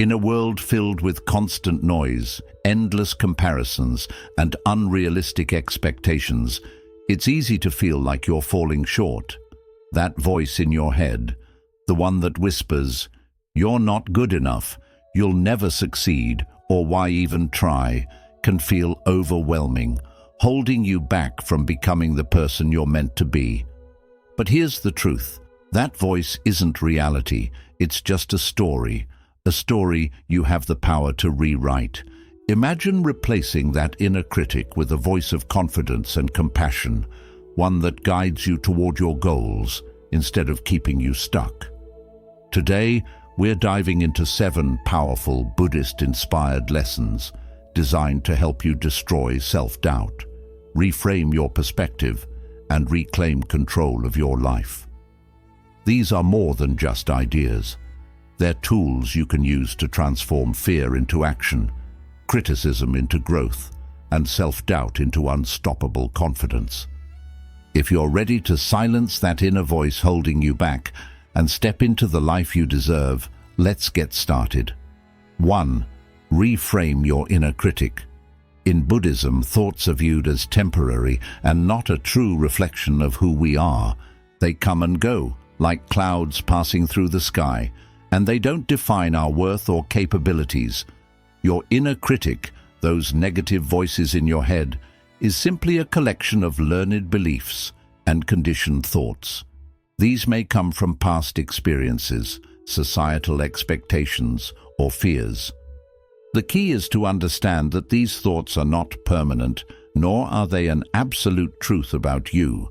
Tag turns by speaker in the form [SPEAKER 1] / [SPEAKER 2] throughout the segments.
[SPEAKER 1] In a world filled with constant noise, endless comparisons, and unrealistic expectations, it's easy to feel like you're falling short. That voice in your head, the one that whispers, "You're not good enough, you'll never succeed, or why even try," can feel overwhelming, holding you back from becoming the person you're meant to be. But here's the truth. That voice isn't reality, it's just a story you have the power to rewrite. Imagine replacing that inner critic with a voice of confidence and compassion, one that guides you toward your goals instead of keeping you stuck. Today, we're diving into 7 powerful Buddhist-inspired lessons designed to help you destroy self-doubt, reframe your perspective, and reclaim control of your life. These are more than just ideas. They're tools you can use to transform fear into action, criticism into growth, and self-doubt into unstoppable confidence. If you're ready to silence that inner voice holding you back and step into the life you deserve, let's get started. 1. Reframe your inner critic. In Buddhism, thoughts are viewed as temporary and not a true reflection of who we are. They come and go, like clouds passing through the sky, and they don't define our worth or capabilities. Your inner critic, those negative voices in your head, is simply a collection of learned beliefs and conditioned thoughts. These may come from past experiences, societal expectations, or fears. The key is to understand that these thoughts are not permanent, nor are they an absolute truth about you.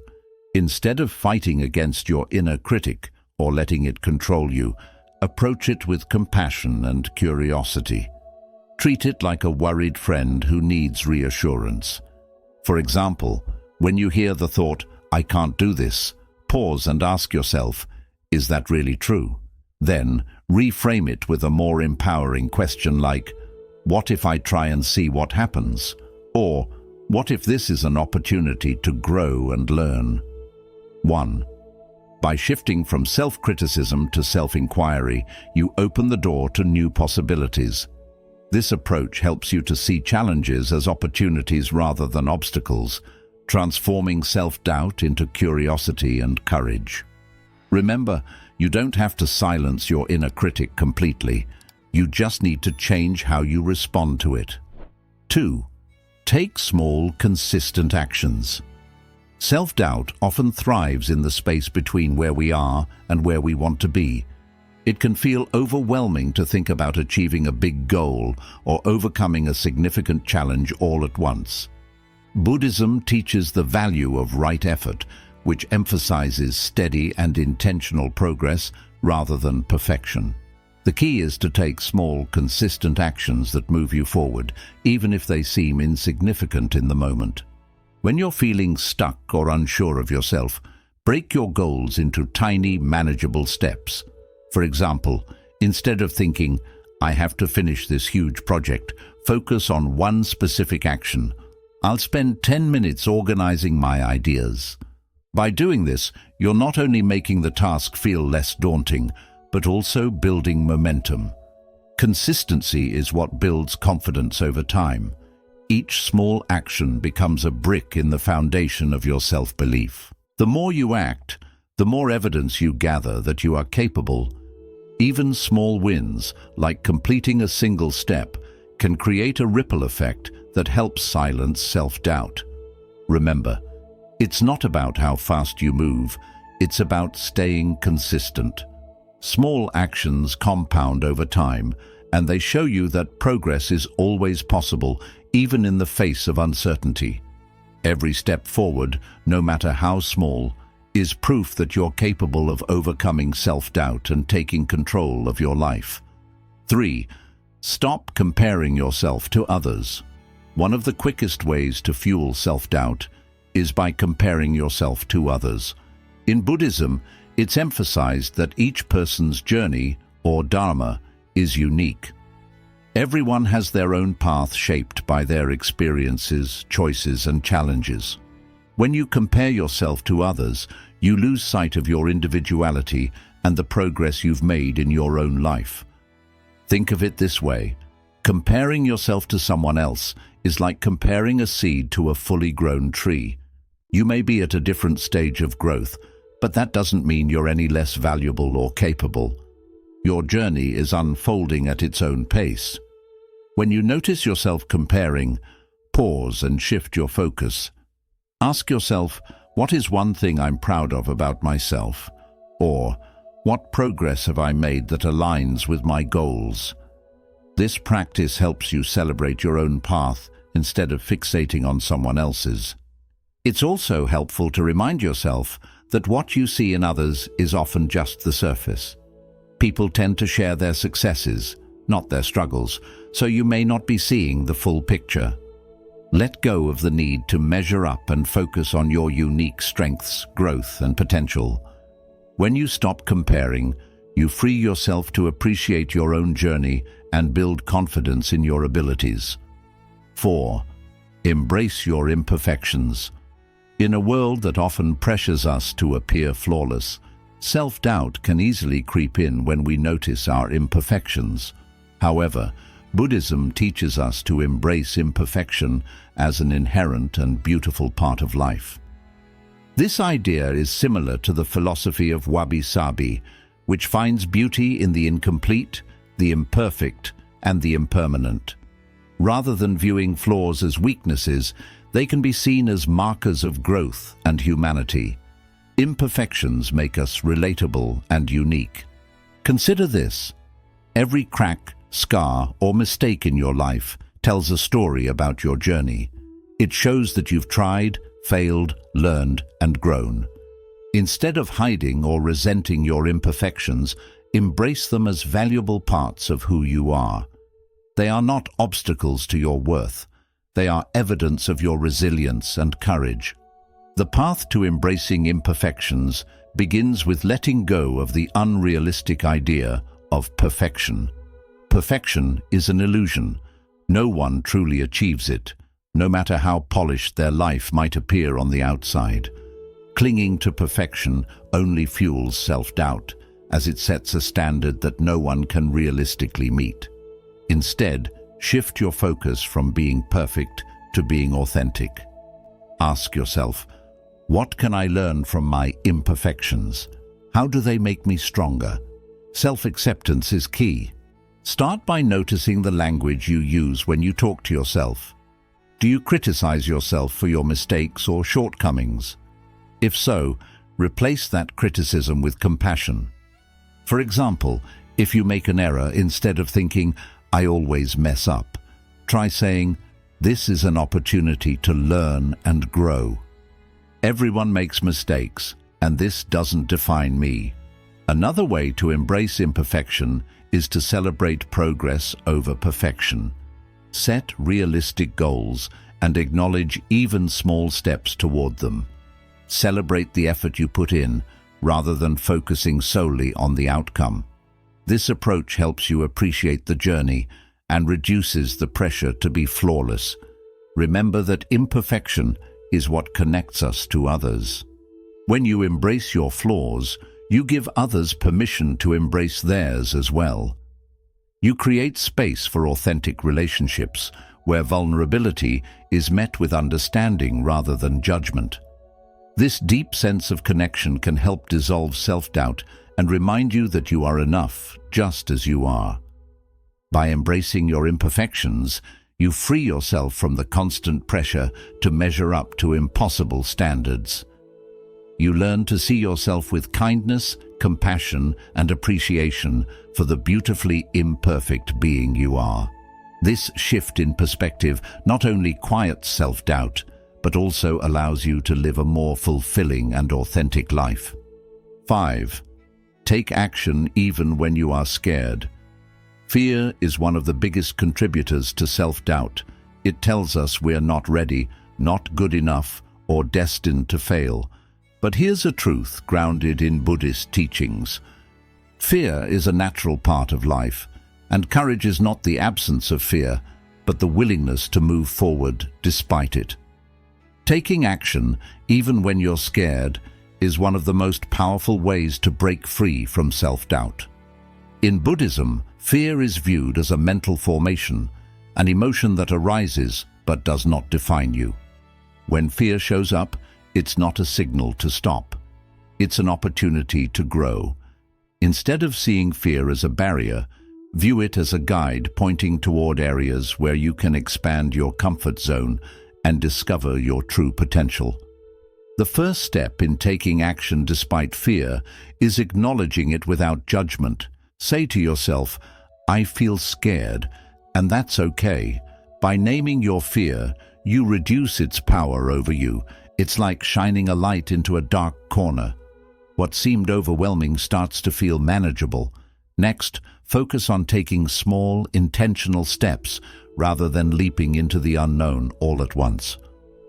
[SPEAKER 1] Instead of fighting against your inner critic or letting it control you, approach it with compassion and curiosity. Treat it like a worried friend who needs reassurance. For example, when you hear the thought, "I can't do this," pause and ask yourself, is that really true? Then, reframe it with a more empowering question like, "What if I try and see what happens?" Or, "What if this is an opportunity to grow and learn?" 1. By shifting from self-criticism to self-inquiry, you open the door to new possibilities. This approach helps you to see challenges as opportunities rather than obstacles, transforming self-doubt into curiosity and courage. Remember, you don't have to silence your inner critic completely. You just need to change how you respond to it. 2. Take small, consistent actions. Self-doubt often thrives in the space between where we are and where we want to be. It can feel overwhelming to think about achieving a big goal or overcoming a significant challenge all at once. Buddhism teaches the value of right effort, which emphasizes steady and intentional progress rather than perfection. The key is to take small, consistent actions that move you forward, even if they seem insignificant in the moment. When you're feeling stuck or unsure of yourself, break your goals into tiny, manageable steps. For example, instead of thinking, "I have to finish this huge project," focus on one specific action. "I'll spend 10 minutes organizing my ideas." By doing this, you're not only making the task feel less daunting, but also building momentum. Consistency is what builds confidence over time. Each small action becomes a brick in the foundation of your self-belief. The more you act, the more evidence you gather that you are capable. Even small wins, like completing a single step, can create a ripple effect that helps silence self-doubt. Remember, it's not about how fast you move, it's about staying consistent. Small actions compound over time, and they show you that progress is always possible, even in the face of uncertainty. Every step forward, no matter how small, is proof that you're capable of overcoming self-doubt and taking control of your life. 3. Stop comparing yourself to others. One of the quickest ways to fuel self-doubt is by comparing yourself to others. In Buddhism, it's emphasized that each person's journey, or dharma, is unique. Everyone has their own path shaped by their experiences, choices, and challenges. When you compare yourself to others, you lose sight of your individuality and the progress you've made in your own life. Think of it this way. Comparing yourself to someone else is like comparing a seed to a fully grown tree. You may be at a different stage of growth, but that doesn't mean you're any less valuable or capable. Your journey is unfolding at its own pace. When you notice yourself comparing, pause and shift your focus. Ask yourself, what is one thing I'm proud of about myself? Or, what progress have I made that aligns with my goals? This practice helps you celebrate your own path instead of fixating on someone else's. It's also helpful to remind yourself that what you see in others is often just the surface. People tend to share their successes, not their struggles, so you may not be seeing the full picture. Let go of the need to measure up and focus on your unique strengths, growth, and potential. When you stop comparing, you free yourself to appreciate your own journey and build confidence in your abilities. 4. Embrace your imperfections. In a world that often pressures us to appear flawless, self-doubt can easily creep in when we notice our imperfections. However, Buddhism teaches us to embrace imperfection as an inherent and beautiful part of life. This idea is similar to the philosophy of wabi-sabi, which finds beauty in the incomplete, the imperfect, and the impermanent. Rather than viewing flaws as weaknesses, they can be seen as markers of growth and humanity. Imperfections make us relatable and unique. Consider this. Every crack, scar, or mistake in your life tells a story about your journey. It shows that you've tried, failed, learned, and grown. Instead of hiding or resenting your imperfections, embrace them as valuable parts of who you are. They are not obstacles to your worth. They are evidence of your resilience and courage. The path to embracing imperfections begins with letting go of the unrealistic idea of perfection. Perfection is an illusion. No one truly achieves it, no matter how polished their life might appear on the outside. Clinging to perfection only fuels self-doubt, as it sets a standard that no one can realistically meet. Instead, shift your focus from being perfect to being authentic. Ask yourself, what can I learn from my imperfections? How do they make me stronger? Self-acceptance is key. Start by noticing the language you use when you talk to yourself. Do you criticize yourself for your mistakes or shortcomings? If so, replace that criticism with compassion. For example, if you make an error, instead of thinking, I always mess up, try saying, this is an opportunity to learn and grow. Everyone makes mistakes, and this doesn't define me. Another way to embrace imperfection is to celebrate progress over perfection. Set realistic goals and acknowledge even small steps toward them. Celebrate the effort you put in, rather than focusing solely on the outcome. This approach helps you appreciate the journey and reduces the pressure to be flawless. Remember that imperfection is what connects us to others. When you embrace your flaws, you give others permission to embrace theirs as well. You create space for authentic relationships, where vulnerability is met with understanding rather than judgment. This deep sense of connection can help dissolve self-doubt and remind you that you are enough, just as you are. By embracing your imperfections, you free yourself from the constant pressure to measure up to impossible standards. You learn to see yourself with kindness, compassion, and appreciation for the beautifully imperfect being you are. This shift in perspective not only quiets self-doubt, but also allows you to live a more fulfilling and authentic life. 5. Take action even when you are scared. Fear is one of the biggest contributors to self-doubt. It tells us we're not ready, not good enough, or destined to fail. But here's a truth grounded in Buddhist teachings. Fear is a natural part of life, and courage is not the absence of fear, but the willingness to move forward despite it. Taking action, even when you're scared, is one of the most powerful ways to break free from self-doubt. In Buddhism, Fear is viewed as a mental formation, an emotion that arises but does not define you. When fear shows up, it's not a signal to stop. It's an opportunity to grow. Instead of seeing fear as a barrier, view it as a guide pointing toward areas where you can expand your comfort zone and discover your true potential. The first step in taking action despite fear is acknowledging it without judgment. Say to yourself, "I feel scared," and that's okay. By naming your fear, you reduce its power over you. It's like shining a light into a dark corner. What seemed overwhelming starts to feel manageable. Next, focus on taking small, intentional steps rather than leaping into the unknown all at once.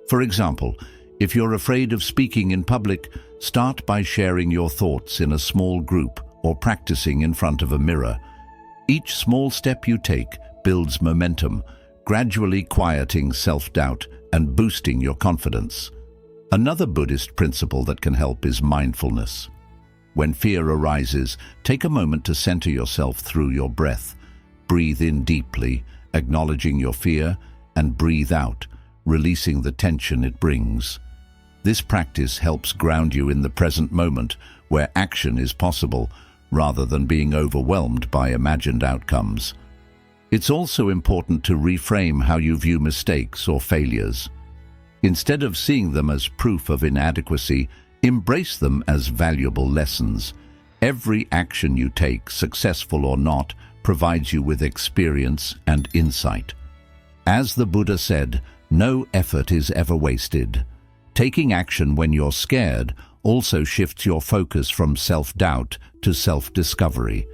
[SPEAKER 1] For example, if you're afraid of speaking in public, start by sharing your thoughts in a small group or practicing in front of a mirror. Each small step you take builds momentum, gradually quieting self-doubt and boosting your confidence. Another Buddhist principle that can help is mindfulness. When fear arises, take a moment to center yourself through your breath. Breathe in deeply, acknowledging your fear, and breathe out, releasing the tension it brings. This practice helps ground you in the present moment, where action is possible, rather than being overwhelmed by imagined outcomes. It's also important to reframe how you view mistakes or failures. Instead of seeing them as proof of inadequacy, embrace them as valuable lessons. Every action you take, successful or not, provides you with experience and insight. As the Buddha said, no effort is ever wasted. Taking action when you're scared also shifts your focus from self-doubt to self-discovery.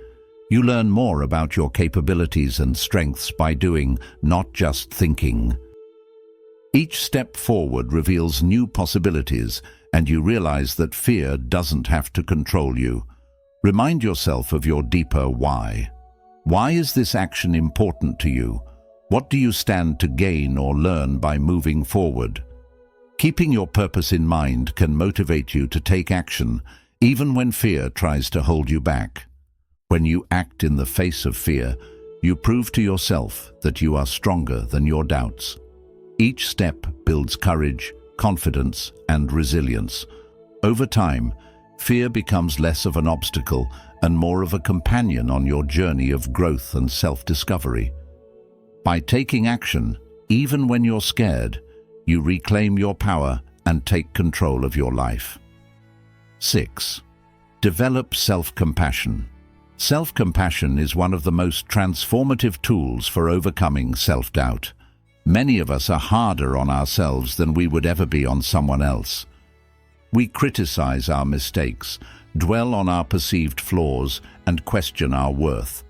[SPEAKER 1] You learn more about your capabilities and strengths by doing, not just thinking. Each step forward reveals new possibilities, and you realize that fear doesn't have to control you. Remind yourself of your deeper why. Why is this action important to you? What do you stand to gain or learn by moving forward? Keeping your purpose in mind can motivate you to take action, even when fear tries to hold you back. When you act in the face of fear, you prove to yourself that you are stronger than your doubts. Each step builds courage, confidence, and resilience. Over time, fear becomes less of an obstacle and more of a companion on your journey of growth and self-discovery. By taking action, even when you're scared, you reclaim your power and take control of your life. 6. Develop self-compassion. Self-compassion is one of the most transformative tools for overcoming self-doubt. Many of us are harder on ourselves than we would ever be on someone else. We criticize our mistakes, dwell on our perceived flaws, and question our worth.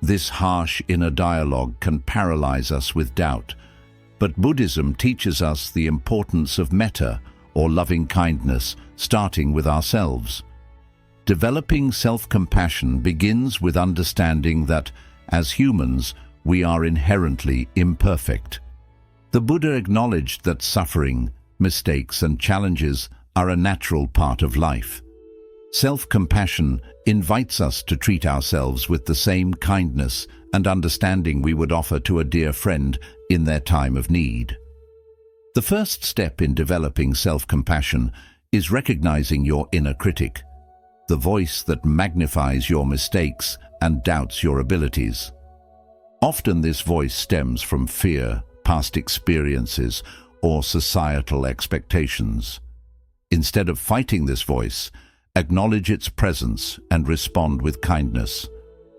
[SPEAKER 1] This harsh inner dialogue can paralyze us with doubt. But Buddhism teaches us the importance of metta, or loving kindness, starting with ourselves. Developing self-compassion begins with understanding that, as humans, we are inherently imperfect. The Buddha acknowledged that suffering, mistakes, and challenges are a natural part of life. Self-compassion invites us to treat ourselves with the same kindness and understanding we would offer to a dear friend in their time of need. The first step in developing self-compassion is recognizing your inner critic, the voice that magnifies your mistakes and doubts your abilities. Often this voice stems from fear, past experiences, or societal expectations. Instead of fighting this voice, acknowledge its presence and respond with kindness.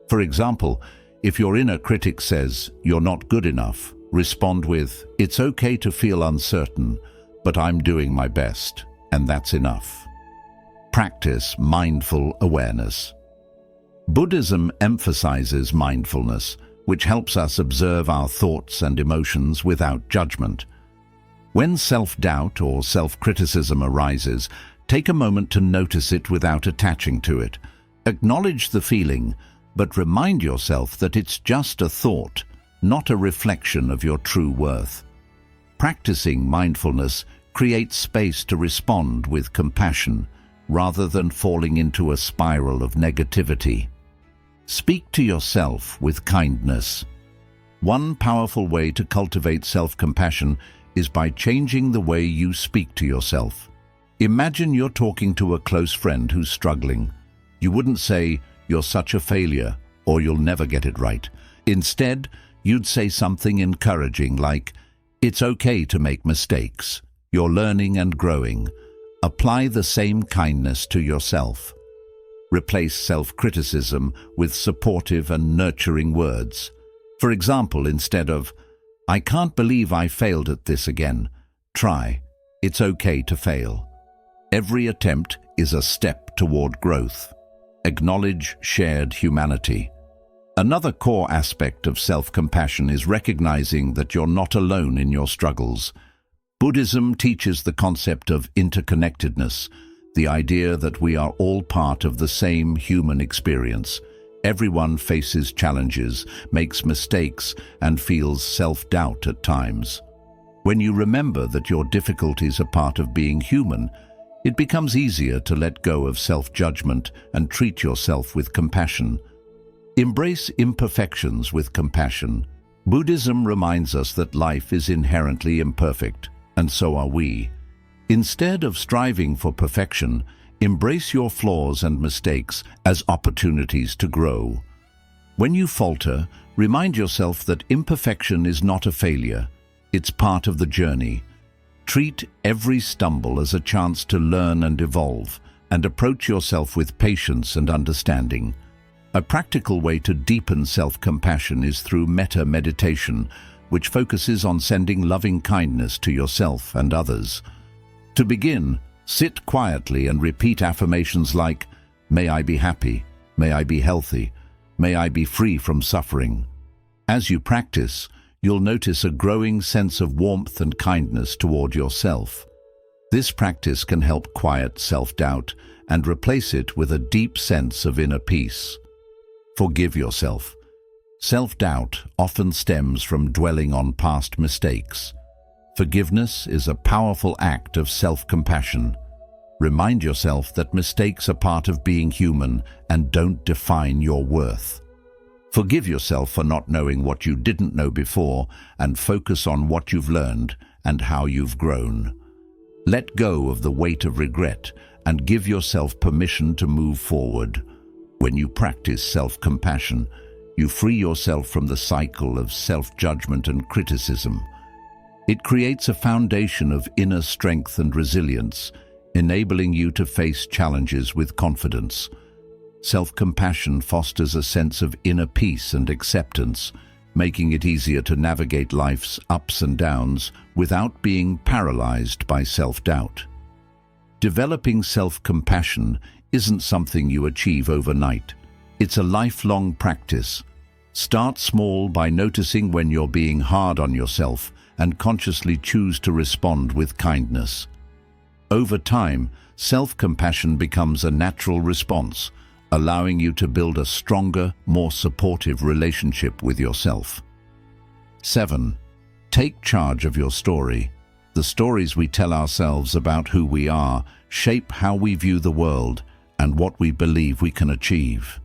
[SPEAKER 1] For example, if your inner critic says, "You're not good enough," respond with, "It's okay to feel uncertain, but I'm doing my best, and that's enough." Practice mindful awareness. Buddhism emphasizes mindfulness, which helps us observe our thoughts and emotions without judgment. When self-doubt or self-criticism arises, take a moment to notice it without attaching to it. Acknowledge the feeling, but remind yourself that it's just a thought, not a reflection of your true worth. Practicing mindfulness creates space to respond with compassion, rather than falling into a spiral of negativity. Speak to yourself with kindness. One powerful way to cultivate self-compassion is by changing the way you speak to yourself. Imagine you're talking to a close friend who's struggling. You wouldn't say, "You're such a failure," or "You'll never get it right." Instead, you'd say something encouraging like, "It's okay to make mistakes. You're learning and growing." Apply the same kindness to yourself. Replace self-criticism with supportive and nurturing words. For example, instead of, "I can't believe I failed at this again," try, "It's okay to fail." Every attempt is a step toward growth. Acknowledge shared humanity. Another core aspect of self-compassion is recognizing that you're not alone in your struggles. Buddhism teaches the concept of interconnectedness, the idea that we are all part of the same human experience. Everyone faces challenges, makes mistakes, and feels self-doubt at times. When you remember that your difficulties are part of being human, it becomes easier to let go of self-judgment and treat yourself with compassion. Embrace imperfections with compassion. Buddhism reminds us that life is inherently imperfect, and so are we. Instead of striving for perfection, embrace your flaws and mistakes as opportunities to grow. When you falter, remind yourself that imperfection is not a failure. It's part of the journey. Treat every stumble as a chance to learn and evolve, and approach yourself with patience and understanding. A practical way to deepen self-compassion is through metta meditation, which focuses on sending loving kindness to yourself and others. To begin, sit quietly and repeat affirmations like, "May I be happy, may I be healthy, may I be free from suffering." As you practice, you'll notice a growing sense of warmth and kindness toward yourself. This practice can help quiet self-doubt and replace it with a deep sense of inner peace. Forgive yourself. Self-doubt often stems from dwelling on past mistakes. Forgiveness is a powerful act of self-compassion. Remind yourself that mistakes are part of being human and don't define your worth. Forgive yourself for not knowing what you didn't know before, and focus on what you've learned and how you've grown. Let go of the weight of regret and give yourself permission to move forward. When you practice self-compassion, you free yourself from the cycle of self-judgment and criticism. It creates a foundation of inner strength and resilience, enabling you to face challenges with confidence. Self-compassion fosters a sense of inner peace and acceptance, making it easier to navigate life's ups and downs without being paralyzed by self-doubt. Developing self-compassion isn't something you achieve overnight. It's a lifelong practice. Start small by noticing when you're being hard on yourself and consciously choose to respond with kindness. Over time, self-compassion becomes a natural response, allowing you to build a stronger, more supportive relationship with yourself. 7. Take charge of your story. The stories we tell ourselves about who we are shape how we view the world and what we believe we can achieve.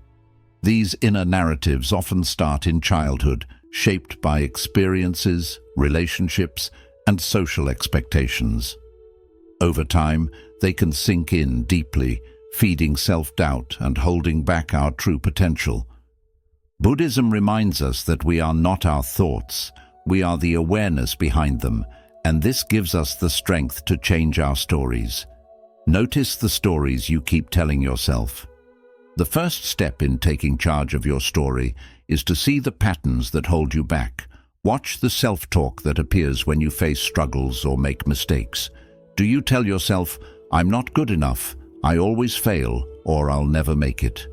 [SPEAKER 1] These inner narratives often start in childhood, shaped by experiences, relationships, and social expectations. Over time, they can sink in deeply, feeding self-doubt and holding back our true potential. Buddhism reminds us that we are not our thoughts, we are the awareness behind them, and this gives us the strength to change our stories. Notice the stories you keep telling yourself. The first step in taking charge of your story is to see the patterns that hold you back. Watch the self-talk that appears when you face struggles or make mistakes. Do you tell yourself, "I'm not good enough, I always fail," or "I'll never make it"?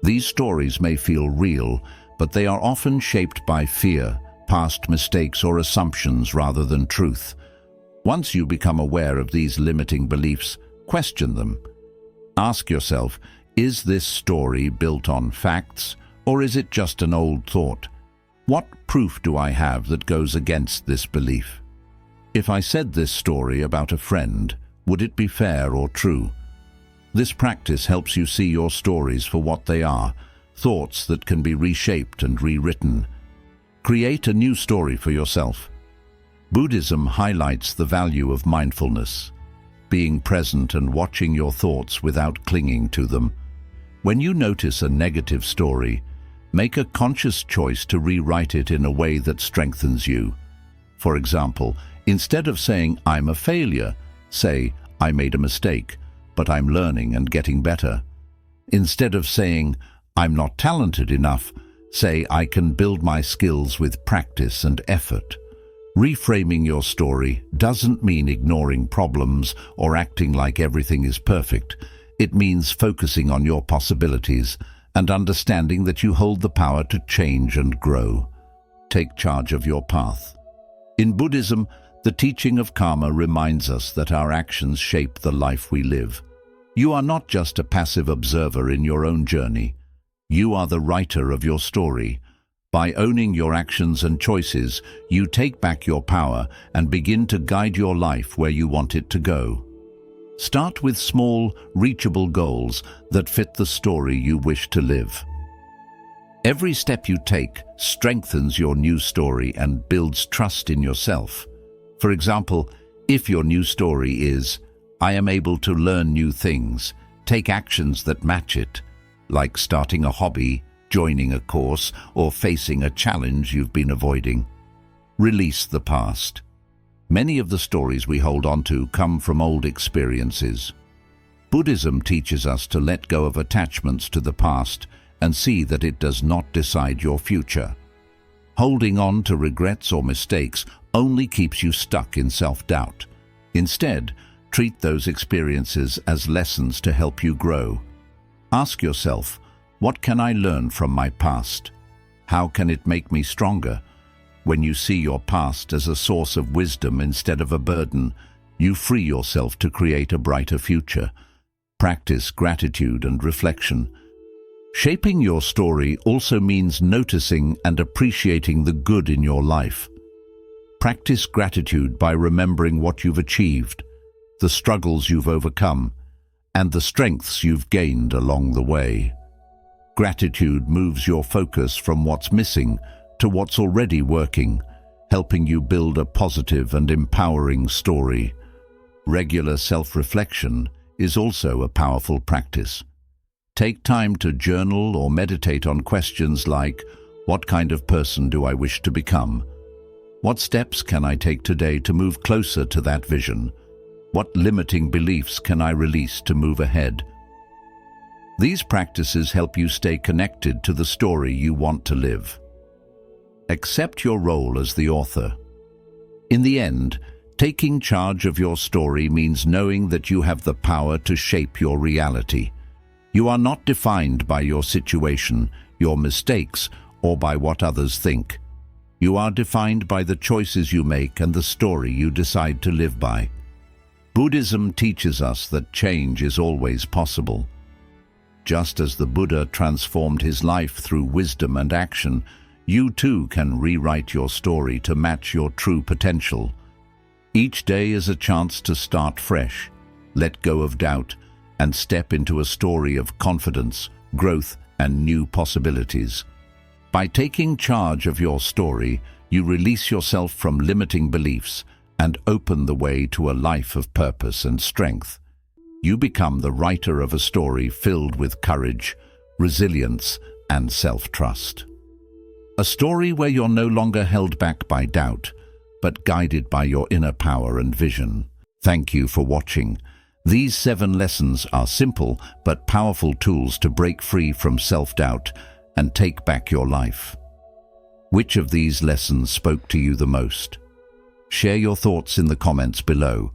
[SPEAKER 1] These stories may feel real, but they are often shaped by fear, past mistakes, or assumptions rather than truth. Once you become aware of these limiting beliefs, question them. Ask yourself, is this story built on facts, or is it just an old thought? What proof do I have that goes against this belief? If I said this story about a friend, would it be fair or true? This practice helps you see your stories for what they are, thoughts that can be reshaped and rewritten. Create a new story for yourself. Buddhism highlights the value of mindfulness, being present and watching your thoughts without clinging to them. When you notice a negative story, make a conscious choice to rewrite it in a way that strengthens you. For example, instead of saying, "I'm a failure," say, "I made a mistake, but I'm learning and getting better." Instead of saying, "I'm not talented enough," say, "I can build my skills with practice and effort." Reframing your story doesn't mean ignoring problems or acting like everything is perfect. It means focusing on your possibilities and understanding that you hold the power to change and grow. Take charge of your path. In Buddhism, the teaching of karma reminds us that our actions shape the life we live. You are not just a passive observer in your own journey. You are the writer of your story. By owning your actions and choices, you take back your power and begin to guide your life where you want it to go. Start with small, reachable goals that fit the story you wish to live. Every step you take strengthens your new story and builds trust in yourself. For example, if your new story is, "I am able to learn new things," take actions that match it, like starting a hobby, joining a course, or facing a challenge you've been avoiding. Release the past. Many of the stories we hold on to come from old experiences. Buddhism teaches us to let go of attachments to the past and see that it does not decide your future. Holding on to regrets or mistakes only keeps you stuck in self-doubt. Instead, treat those experiences as lessons to help you grow. Ask yourself, what can I learn from my past? How can it make me stronger? When you see your past as a source of wisdom instead of a burden, you free yourself to create a brighter future. Practice gratitude and reflection. Shaping your story also means noticing and appreciating the good in your life. Practice gratitude by remembering what you've achieved, the struggles you've overcome, and the strengths you've gained along the way. Gratitude moves your focus from what's missing to what's already working, helping you build a positive and empowering story. Regular self-reflection is also a powerful practice. Take time to journal or meditate on questions like, what kind of person do I wish to become? What steps can I take today to move closer to that vision? What limiting beliefs can I release to move ahead? These practices help you stay connected to the story you want to live. Accept your role as the author. In the end, taking charge of your story means knowing that you have the power to shape your reality. You are not defined by your situation, your mistakes, or by what others think. You are defined by the choices you make and the story you decide to live by. Buddhism teaches us that change is always possible. Just as the Buddha transformed his life through wisdom and action, you too can rewrite your story to match your true potential. Each day is a chance to start fresh, let go of doubt, and step into a story of confidence, growth, and new possibilities. By taking charge of your story, you release yourself from limiting beliefs and open the way to a life of purpose and strength. You become the writer of a story filled with courage, resilience, and self-trust. A story where you're no longer held back by doubt, but guided by your inner power and vision. Thank you for watching. These 7 lessons are simple but powerful tools to break free from self-doubt and take back your life. Which of these lessons spoke to you the most? Share your thoughts in the comments below.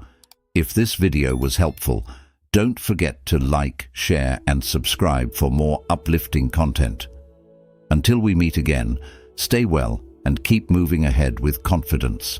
[SPEAKER 1] If this video was helpful, don't forget to like, share, and subscribe for more uplifting content. Until we meet again, stay well and keep moving ahead with confidence.